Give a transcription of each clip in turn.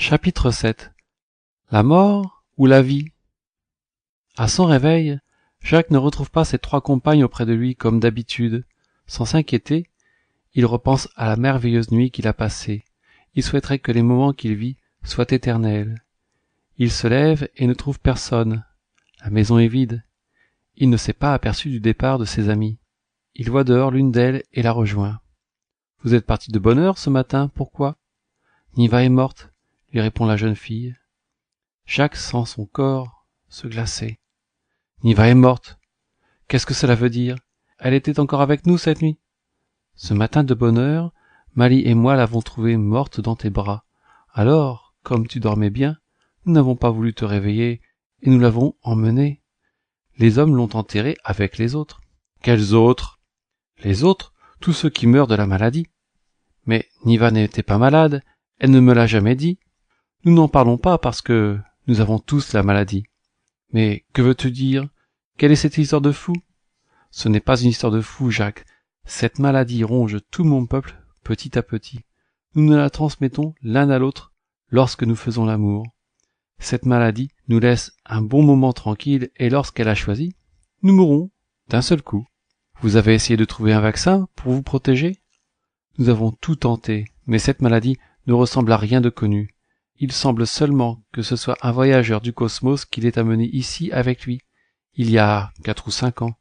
Chapitre 7. La mort ou la vie? À son réveil, Jacques ne retrouve pas ses trois compagnes auprès de lui comme d'habitude. Sans s'inquiéter, il repense à la merveilleuse nuit qu'il a passée. Il souhaiterait que les moments qu'il vit soient éternels. Il se lève et ne trouve personne. La maison est vide. Il ne s'est pas aperçu du départ de ses amies. Il voit dehors l'une d'elles et la rejoint. « Vous êtes partis de bonne heure ce matin, pourquoi ?»« Niva est morte, » lui répond la jeune fille. Jacques sent son corps se glacer. « Niva est morte. Qu'est-ce que cela veut dire? Elle était encore avec nous cette nuit. Ce matin de bonne heure, Mali et moi l'avons trouvée morte dans tes bras. Alors, comme tu dormais bien, nous n'avons pas voulu te réveiller et nous l'avons emmenée. Les hommes l'ont enterrée avec les autres. »« Quels autres ?»« Les autres, tous ceux qui meurent de la maladie. »« Mais Niva n'était pas malade, elle ne me l'a jamais dit. Nous n'en parlons pas parce que nous avons tous la maladie. »« Mais que veux-tu dire? Quelle est cette histoire de fou? » ?»« Ce n'est pas une histoire de fou, Jacques. Cette maladie ronge tout mon peuple petit à petit. Nous nous la transmettons l'un à l'autre lorsque nous faisons l'amour. Cette maladie nous laisse un bon moment tranquille et lorsqu'elle a choisi, nous mourrons d'un seul coup. Vous avez essayé de trouver un vaccin pour vous protéger? Nous avons tout tenté, mais cette maladie ne ressemble à rien de connu. Il semble seulement que ce soit un voyageur du cosmos qui l'ait amené ici avec lui, il y a 4 ou 5 ans.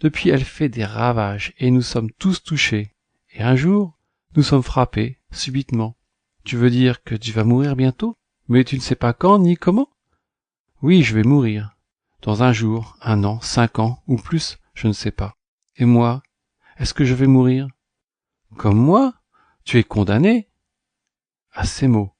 Depuis, elle fait des ravages et nous sommes tous touchés. Et un jour, nous sommes frappés, subitement. Tu veux dire que tu vas mourir bientôt? Mais tu ne sais pas quand ni comment? Oui, je vais mourir. Dans un jour, 1 an, 5 ans, ou plus, je ne sais pas. Et moi, est-ce que je vais mourir? Comme moi? Tu es condamné? À ces mots,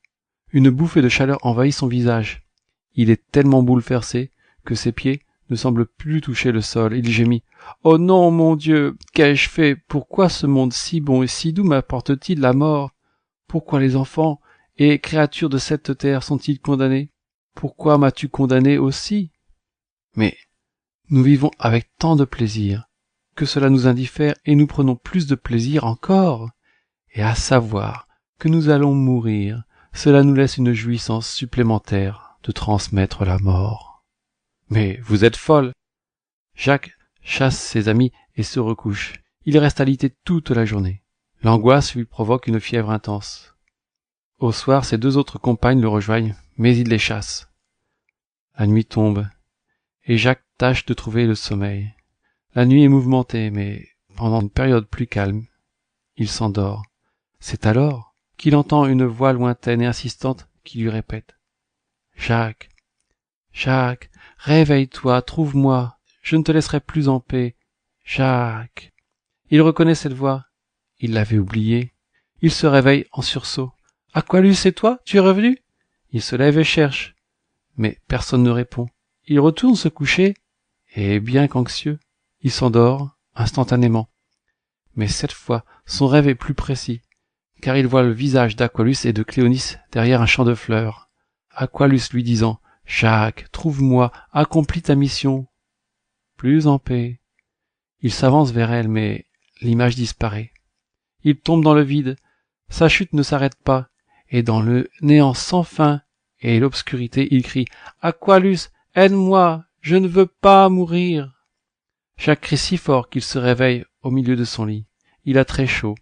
une bouffée de chaleur envahit son visage. Il est tellement bouleversé que ses pieds ne semblent plus toucher le sol. Il gémit. « Oh non, mon Dieu, qu'ai-je fait? Pourquoi ce monde si bon et si doux m'apporte-t-il la mort? Pourquoi les enfants et créatures de cette terre sont-ils condamnés? Pourquoi m'as-tu condamné aussi? Mais nous vivons avec tant de plaisir que cela nous indiffère et nous prenons plus de plaisir encore. Et à savoir que nous allons mourir, cela nous laisse une jouissance supplémentaire de transmettre la mort. » « Mais vous êtes folle !» Jacques chasse ses amis et se recouche. Il reste alité toute la journée. L'angoisse lui provoque une fièvre intense. Au soir, ses 2 autres compagnes le rejoignent, mais il les chasse. La nuit tombe, et Jacques tâche de trouver le sommeil. La nuit est mouvementée, mais pendant une période plus calme, il s'endort. C'est alors qu'il entend une voix lointaine et insistante qui lui répète « Jacques, Jacques, réveille-toi, trouve-moi, je ne te laisserai plus en paix. Jacques !» Il reconnaît cette voix. Il l'avait oubliée. Il se réveille en sursaut. « Aqualus, c'est toi? Tu es revenu ?» Il se lève et cherche. Mais personne ne répond. Il retourne se coucher, et bien qu'anxieux, il s'endort instantanément. Mais cette fois, son rêve est plus précis, car il voit le visage d'Aqualus et de Cléonis derrière un champ de fleurs. Aqualus lui disant « Jacques, trouve-moi, accomplis ta mission. » Plus en paix. Il s'avance vers elle, mais l'image disparaît. Il tombe dans le vide. Sa chute ne s'arrête pas, et dans le néant sans fin et l'obscurité, il crie « Aqualus, aide-moi, je ne veux pas mourir !» Jacques crie si fort qu'il se réveille au milieu de son lit. Il a très chaud.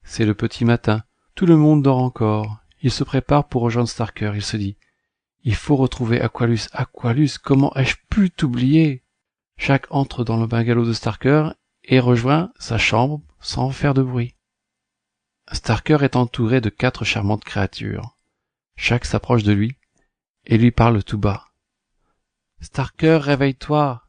C'est le petit matin. Tout le monde dort encore. Il se prépare pour rejoindre Starker. Il se dit « Il faut retrouver Aqualus. Aqualus, comment ai-je pu t'oublier ?» Jacques entre dans le bungalow de Starker et rejoint sa chambre sans faire de bruit. Starker est entouré de 4 charmantes créatures. Jacques s'approche de lui et lui parle tout bas. « Starker, réveille-toi !»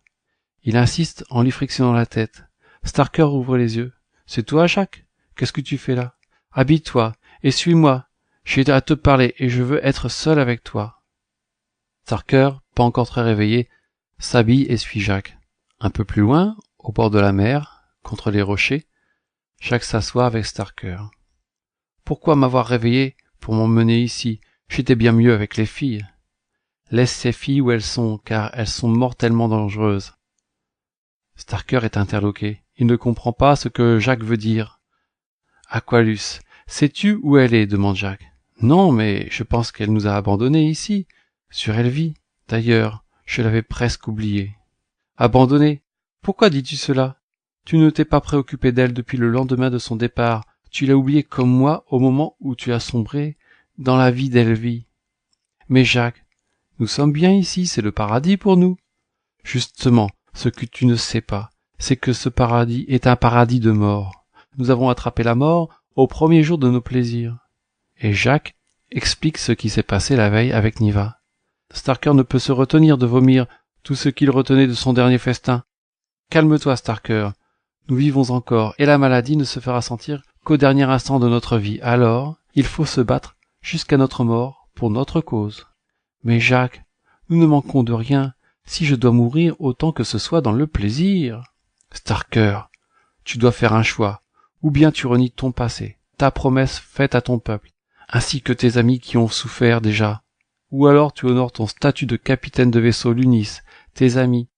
Il insiste en lui frictionnant la tête. Starker ouvre les yeux. « C'est toi, Jacques? Qu'est-ce que tu fais là? Habille-toi et suis-moi. J'ai à te parler et je veux être seul avec toi. » Starker, pas encore très réveillé, s'habille et suit Jacques. Un peu plus loin, au bord de la mer, contre les rochers, Jacques s'assoit avec Starker. « Pourquoi m'avoir réveillé pour m'emmener ici? J'étais bien mieux avec les filles. » « Laisse ces filles où elles sont, car elles sont mortellement dangereuses. » Starker est interloqué. Il ne comprend pas ce que Jacques veut dire. « Aqualus, sais-tu où elle est ?» demande Jacques. « Non, mais je pense qu'elle nous a abandonnés ici, sur Elvie. D'ailleurs, je l'avais presque oubliée. Abandonnée? Pourquoi dis-tu cela? Tu ne t'es pas préoccupé d'elle depuis le lendemain de son départ. Tu l'as oubliée comme moi au moment où tu as sombré dans la vie d'Elvie. Mais Jacques, nous sommes bien ici, c'est le paradis pour nous. Justement, ce que tu ne sais pas, c'est que ce paradis est un paradis de mort. Nous avons attrapé la mort au premier jour de nos plaisirs. Et Jacques explique ce qui s'est passé la veille avec Niva. Starker ne peut se retenir de vomir tout ce qu'il retenait de son dernier festin. Calme-toi, Starker. Nous vivons encore, et la maladie ne se fera sentir qu'au dernier instant de notre vie. Alors, il faut se battre jusqu'à notre mort pour notre cause. Mais Jacques, nous ne manquons de rien, si je dois mourir autant que ce soit dans le plaisir. Starker, tu dois faire un choix, ou bien tu renies ton passé, ta promesse faite à ton peuple, ainsi que tes amis qui ont souffert déjà, ou alors tu honores ton statut de capitaine de vaisseau Lunis, tes amis,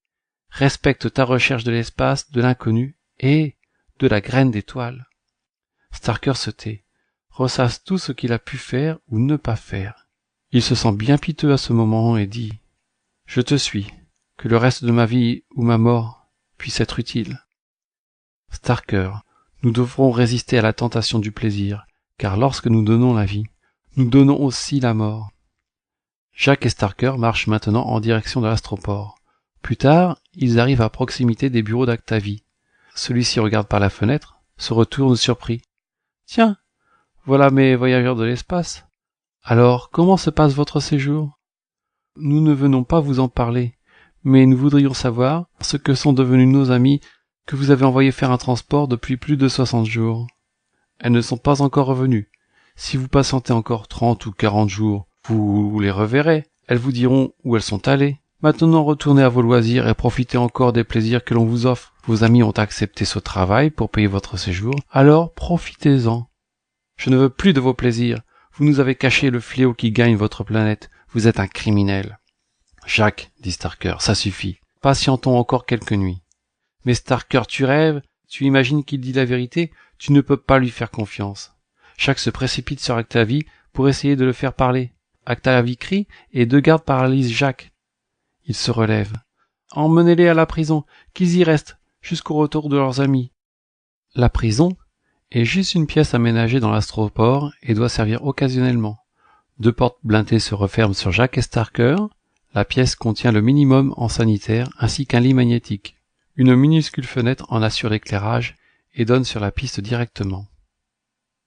respecte ta recherche de l'espace, de l'inconnu et de la graine d'étoile. Starker se tait, ressasse tout ce qu'il a pu faire ou ne pas faire. Il se sent bien piteux à ce moment et dit « Je te suis, que le reste de ma vie ou ma mort puisse être utile. » Starker, nous devrons résister à la tentation du plaisir, car lorsque nous donnons la vie, nous donnons aussi la mort. Jacques et Starker marchent maintenant en direction de l'astroport. Plus tard, ils arrivent à proximité des bureaux d'Actavis. Celui-ci regarde par la fenêtre, se retourne surpris. « Tiens, voilà mes voyageurs de l'espace. Alors, comment se passe votre séjour ? Nous ne venons pas vous en parler, mais nous voudrions savoir ce que sont devenus nos amis que vous avez envoyés faire un transport depuis plus de 60 jours. Elles ne sont pas encore revenues. Si vous patientez encore 30 ou 40 jours, vous les reverrez. Elles vous diront où elles sont allées. Maintenant, retournez à vos loisirs et profitez encore des plaisirs que l'on vous offre. Vos amis ont accepté ce travail pour payer votre séjour, alors profitez-en. Je ne veux plus de vos plaisirs. Vous nous avez caché le fléau qui gagne votre planète. Vous êtes un criminel. Jacques, dit Starker, ça suffit. Patientons encore quelques nuits. Mais Starker, tu rêves, tu imagines qu'il dit la vérité, tu ne peux pas lui faire confiance. Jacques se précipite sur Actavis pour essayer de le faire parler. Actavis crie et deux gardes paralysent Jacques. Il se relève. Emmenez-les à la prison, qu'ils y restent, jusqu'au retour de leurs amis. La prison est juste une pièce aménagée dans l'astroport et doit servir occasionnellement. Deux portes blindées se referment sur Jacques et Starker. La pièce contient le minimum en sanitaire ainsi qu'un lit magnétique. Une minuscule fenêtre en assure l'éclairage et donne sur la piste directement.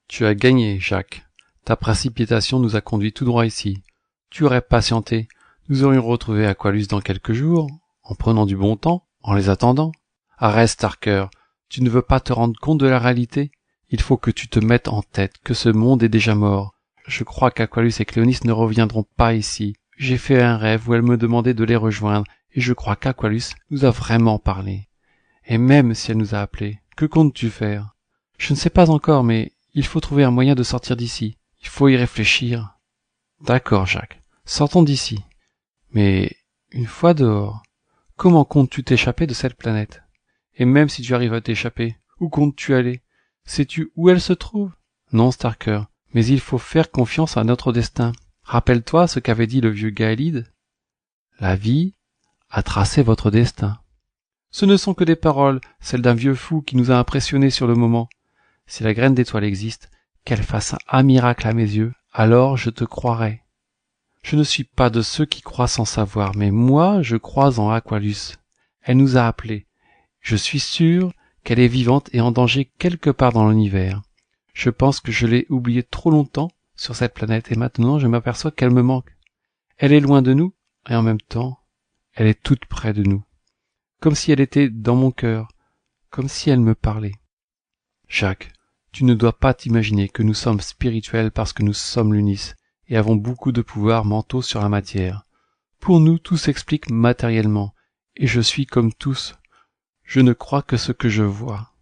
Tu as gagné, Jacques. Ta précipitation nous a conduits tout droit ici. Tu aurais patienté. Nous aurions retrouvé Aqualus dans quelques jours, en prenant du bon temps, en les attendant. Arrête, Starker. Tu ne veux pas te rendre compte de la réalité? Il faut que tu te mettes en tête que ce monde est déjà mort. Je crois qu'Aqualus et Cléonis ne reviendront pas ici. J'ai fait un rêve où elle me demandait de les rejoindre, et je crois qu'Aqualus nous a vraiment parlé. Et même si elle nous a appelés, que comptes-tu faire? Je ne sais pas encore, mais il faut trouver un moyen de sortir d'ici. Il faut y réfléchir. D'accord, Jacques. Sortons d'ici. Mais, une fois dehors, comment comptes-tu t'échapper de cette planète? Et même si tu arrives à t'échapper, où comptes-tu aller? Sais-tu où elle se trouve? Non, Starker, mais il faut faire confiance à notre destin. Rappelle-toi ce qu'avait dit le vieux Gaëlide. La vie a tracé votre destin. Ce ne sont que des paroles, celles d'un vieux fou qui nous a impressionnés sur le moment. Si la graine d'étoile existe, qu'elle fasse un miracle à mes yeux, alors je te croirai. Je ne suis pas de ceux qui croient sans savoir, mais moi je crois en Aqualus. Elle nous a appelés. Je suis sûr qu'elle est vivante et en danger quelque part dans l'univers. Je pense que je l'ai oubliée trop longtemps sur cette planète et maintenant je m'aperçois qu'elle me manque. Elle est loin de nous et en même temps, elle est toute près de nous. Comme si elle était dans mon cœur, comme si elle me parlait. Jacques, tu ne dois pas t'imaginer que nous sommes spirituels parce que nous sommes Lunis et avons beaucoup de pouvoirs mentaux sur la matière. Pour nous, tout s'explique matériellement, et je suis comme tous. Je ne crois que ce que je vois.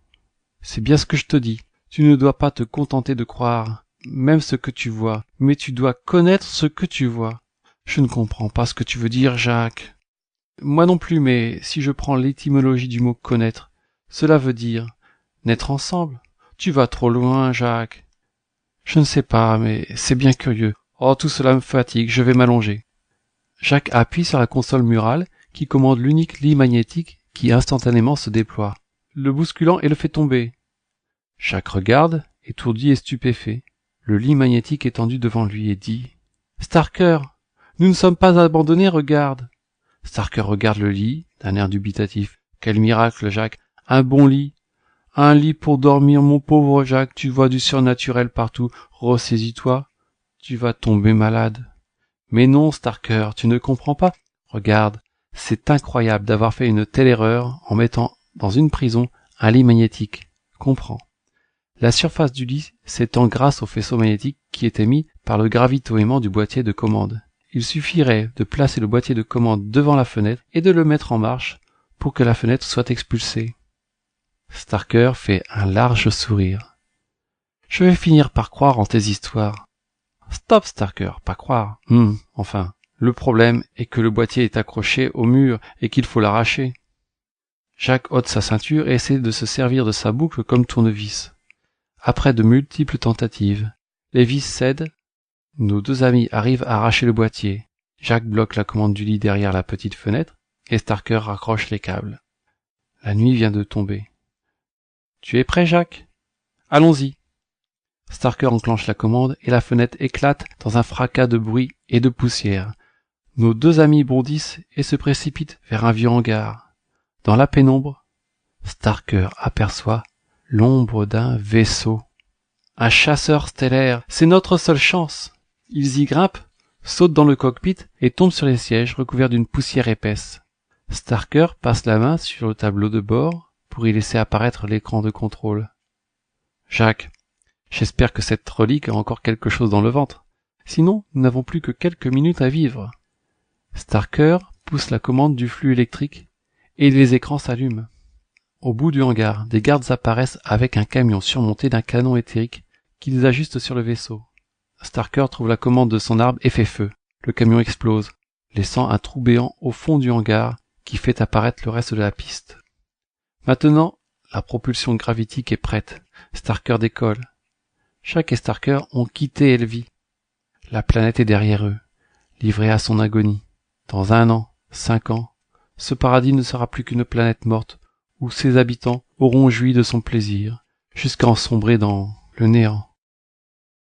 C'est bien ce que je te dis. Tu ne dois pas te contenter de croire, même ce que tu vois, mais tu dois connaître ce que tu vois. Je ne comprends pas ce que tu veux dire, Jacques. Moi non plus, mais si je prends l'étymologie du mot connaître, cela veut dire naître ensemble. Tu vas trop loin, Jacques. Je ne sais pas, mais c'est bien curieux. Oh, tout cela me fatigue, je vais m'allonger. Jacques appuie sur la console murale qui commande l'unique lit magnétique qui instantanément se déploie, le bousculant et le fait tomber. Jacques regarde, étourdi et stupéfait, le lit magnétique étendu devant lui et dit « Starker, nous ne sommes pas abandonnés, regarde !» Starker regarde le lit d'un air dubitatif. « Quel miracle, Jacques! Un bon lit! Un lit pour dormir, mon pauvre Jacques, tu vois du surnaturel partout. Ressaisis-toi, tu vas tomber malade. » « Mais non, Starker, tu ne comprends pas. Regarde, c'est incroyable d'avoir fait une telle erreur en mettant dans une prison un lit magnétique. Comprends. La surface du lit s'étend grâce au faisceau magnétique qui est émis par le gravitoiement du boîtier de commande. Il suffirait de placer le boîtier de commande devant la fenêtre et de le mettre en marche pour que la fenêtre soit expulsée. » Starker fait un large sourire. « Je vais finir par croire en tes histoires. » « Stop, Starker, pas croire. Enfin, le problème est que le boîtier est accroché au mur et qu'il faut l'arracher. » Jacques ôte sa ceinture et essaie de se servir de sa boucle comme tournevis. Après de multiples tentatives, les vis cèdent. Nos deux amis arrivent à arracher le boîtier. Jacques bloque la commande du lit derrière la petite fenêtre et Starker raccroche les câbles. La nuit vient de tomber. « Tu es prêt, Jacques ? Allons-y. » Starker enclenche la commande et la fenêtre éclate dans un fracas de bruit et de poussière. Nos deux amis bondissent et se précipitent vers un vieux hangar. Dans la pénombre, Starker aperçoit l'ombre d'un vaisseau. Un chasseur stellaire, c'est notre seule chance. Ils y grimpent, sautent dans le cockpit et tombent sur les sièges recouverts d'une poussière épaisse. Starker passe la main sur le tableau de bord pour y laisser apparaître l'écran de contrôle. « Jacques, j'espère que cette relique a encore quelque chose dans le ventre. Sinon, nous n'avons plus que quelques minutes à vivre. » Starker pousse la commande du flux électrique et les écrans s'allument. Au bout du hangar, des gardes apparaissent avec un camion surmonté d'un canon éthérique qu'ils ajustent sur le vaisseau. Starker trouve la commande de son arme et fait feu. Le camion explose, laissant un trou béant au fond du hangar qui fait apparaître le reste de la piste. Maintenant, la propulsion gravitique est prête. Starker décolle. Jacques et Starker ont quitté Elvie. La planète est derrière eux, livrée à son agonie. Dans 1 an, 5 ans, ce paradis ne sera plus qu'une planète morte où ses habitants auront joui de son plaisir, jusqu'à en sombrer dans le néant.